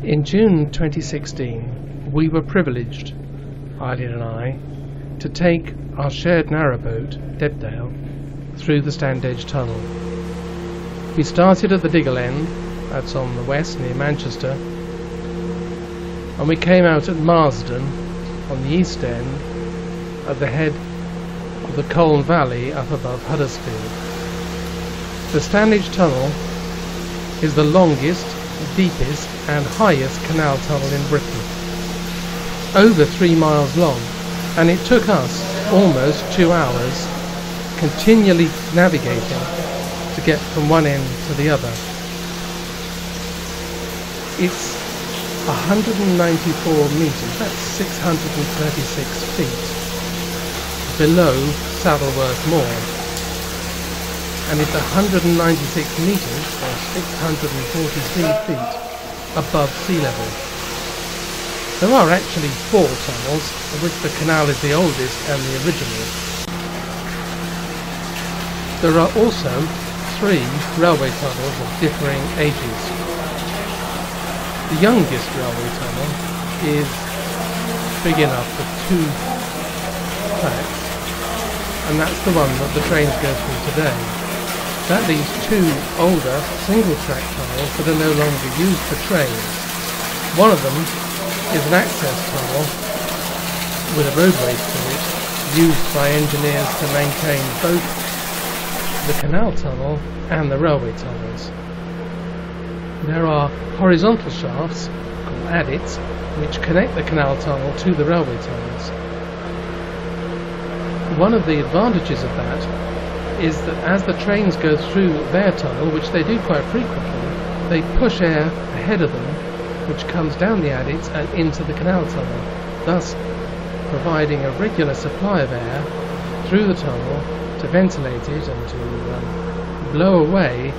In June 2016, we were privileged, Eileen and I, to take our shared narrowboat, Debdale, through the Standedge Tunnel. We started at the Diggle end, that's on the west near Manchester, and we came out at Marsden on the east end at the head of the Colne Valley up above Huddersfield. The Standedge Tunnel is the longest, deepest and highest canal tunnel in Britain, over 3 miles long, and it took us almost 2 hours continually navigating to get from one end to the other. It's 194 metres, that's 636 feet below Saddleworth Moor, and it's 196 metres or 643 feet above sea level. There are actually 4 tunnels, of which the canal is the oldest and the original. There are also 3 railway tunnels of differing ages. The youngest railway tunnel is big enough for 2 tracks, and that's the one that the trains go through today. That leaves 2 older single-track tunnels that are no longer used for trains. One of them is an access tunnel with a roadway through it, used by engineers to maintain both the canal tunnel and the railway tunnels. There are horizontal shafts, called adits, which connect the canal tunnel to the railway tunnels. One of the advantages of that is that as the trains go through their tunnel, which they do quite frequently, they push air ahead of them, which comes down the adits and into the canal tunnel, thus providing a regular supply of air through the tunnel to ventilate it and to blow away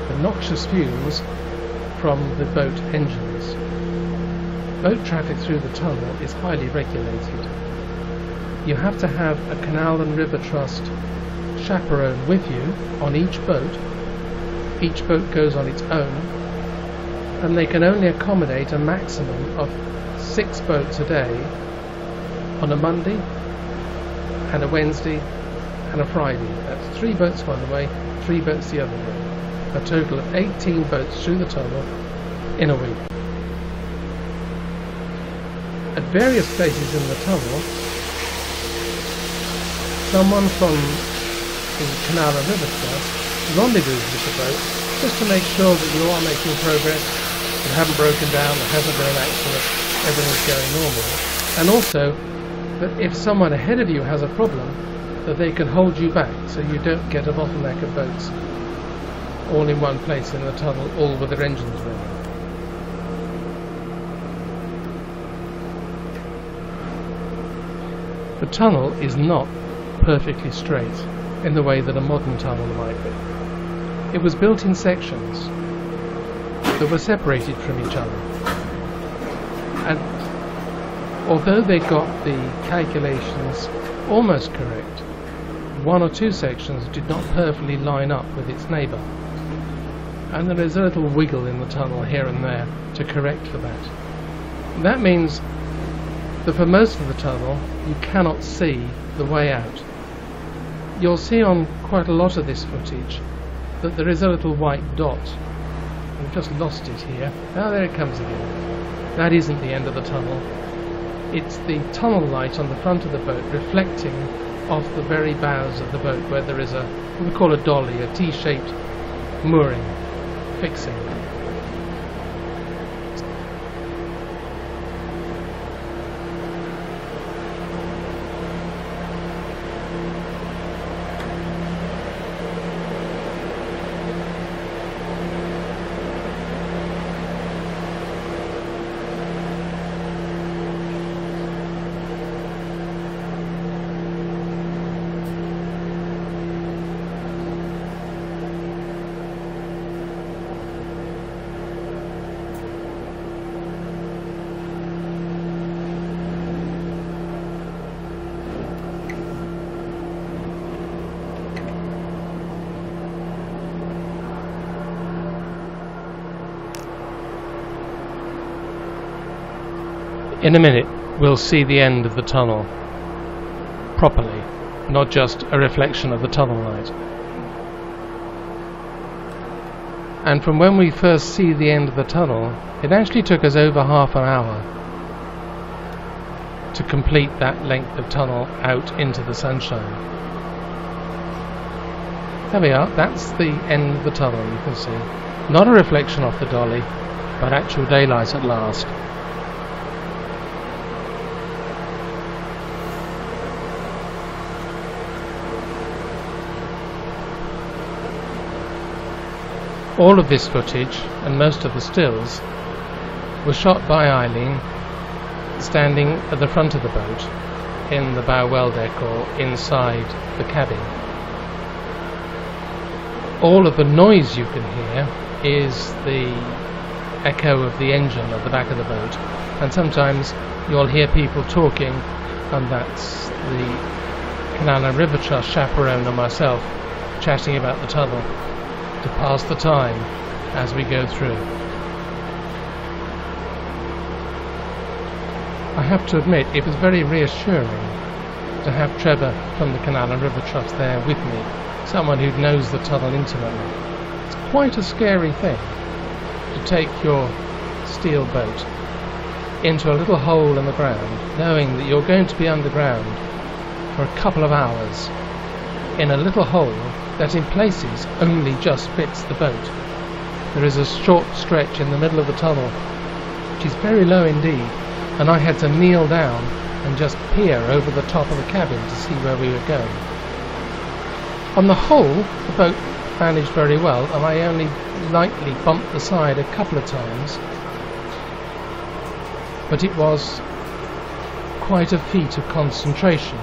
the noxious fumes from the boat engines. Boat traffic through the tunnel is highly regulated. You have to have a Canal and River Trust chaperone with you on each boat. Each boat goes on its own, and they can only accommodate a maximum of 6 boats a day on a Monday and a Wednesday and a Friday. That's 3 boats one way, 3 boats the other way. A total of 18 boats through the tunnel in a week. At various places in the tunnel, someone from the Canal and River Trust rendezvous with the boat just to make sure that you are making progress, you haven't broken down, there hasn't been an accident, everything's going normal. And also that if someone ahead of you has a problem, that they can hold you back so you don't get a bottleneck of boats all in one place in the tunnel, all with their engines running. The tunnel is not perfectly straight in the way that a modern tunnel might be. It was built in sections that were separated from each other, and although they got the calculations almost correct, 1 or 2 sections did not perfectly line up with its neighbour, and there is a little wiggle in the tunnel here and there to correct for that. That means that for most of the tunnel you cannot see the way out. You'll see on quite a lot of this footage that there is a little white dot. We've just lost it here. Ah, there it comes again. That isn't the end of the tunnel. It's the tunnel light on the front of the boat reflecting off the very bows of the boat where there is what we call a dolly, a T-shaped mooring, fixing. In a minute we'll see the end of the tunnel properly, not just a reflection of the tunnel light. And from when we first see the end of the tunnel, it actually took us over half an hour to complete that length of tunnel out into the sunshine. There we are, that's the end of the tunnel, you can see. Not a reflection off the dolly, but actual daylight at last. All of this footage, and most of the stills, were shot by Eileen standing at the front of the boat in the bow well deck or inside the cabin. All of the noise you can hear is the echo of the engine at the back of the boat, and sometimes you'll hear people talking, and that's the Canal and River Trust chaperone and myself chatting about the tunnel to pass the time as we go through. I have to admit, it was very reassuring to have Trevor from the Canal and River Trust there with me, someone who knows the tunnel intimately. It's quite a scary thing to take your steel boat into a little hole in the ground, knowing that you're going to be underground for a couple of hours in a little hole that in places only just fits the boat. There is a short stretch in the middle of the tunnel which is very low indeed, and I had to kneel down and just peer over the top of the cabin to see where we were going. On the whole, the boat managed very well, and I only lightly bumped the side a couple of times, but it was quite a feat of concentration.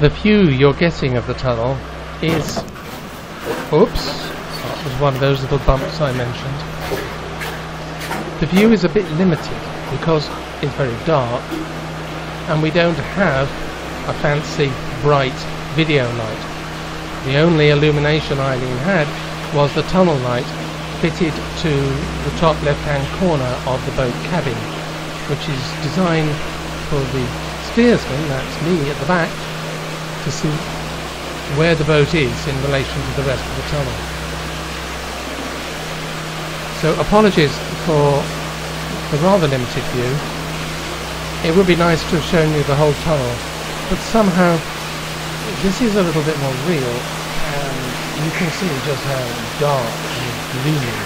The view you're getting of the tunnel is... Oops, that was one of those little bumps I mentioned. The view is a bit limited because it's very dark and we don't have a fancy bright video light. The only illumination Eileen had was the tunnel light fitted to the top left hand corner of the boat cabin, which is designed for the steersman, that's me at the back, to see where the boat is in relation to the rest of the tunnel. So apologies for the rather limited view. It would be nice to have shown you the whole tunnel, but somehow this is a little bit more real, and you can see just how dark and gloomy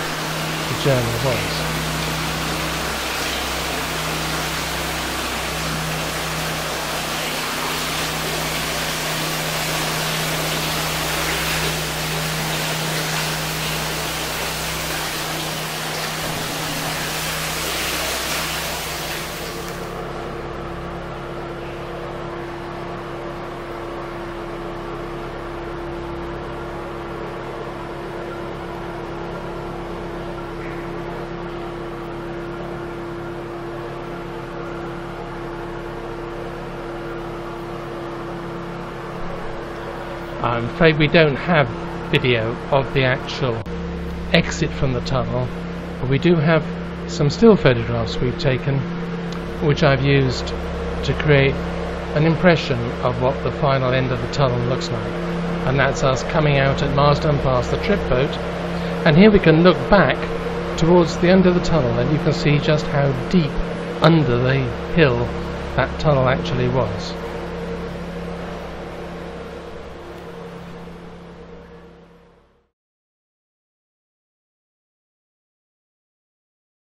the journey was. I'm afraid we don't have video of the actual exit from the tunnel, but we do have some still photographs we've taken, which I've used to create an impression of what the final end of the tunnel looks like. And that's us coming out at Marsden past the trip boat, and here we can look back towards the end of the tunnel, and you can see just how deep under the hill that tunnel actually was.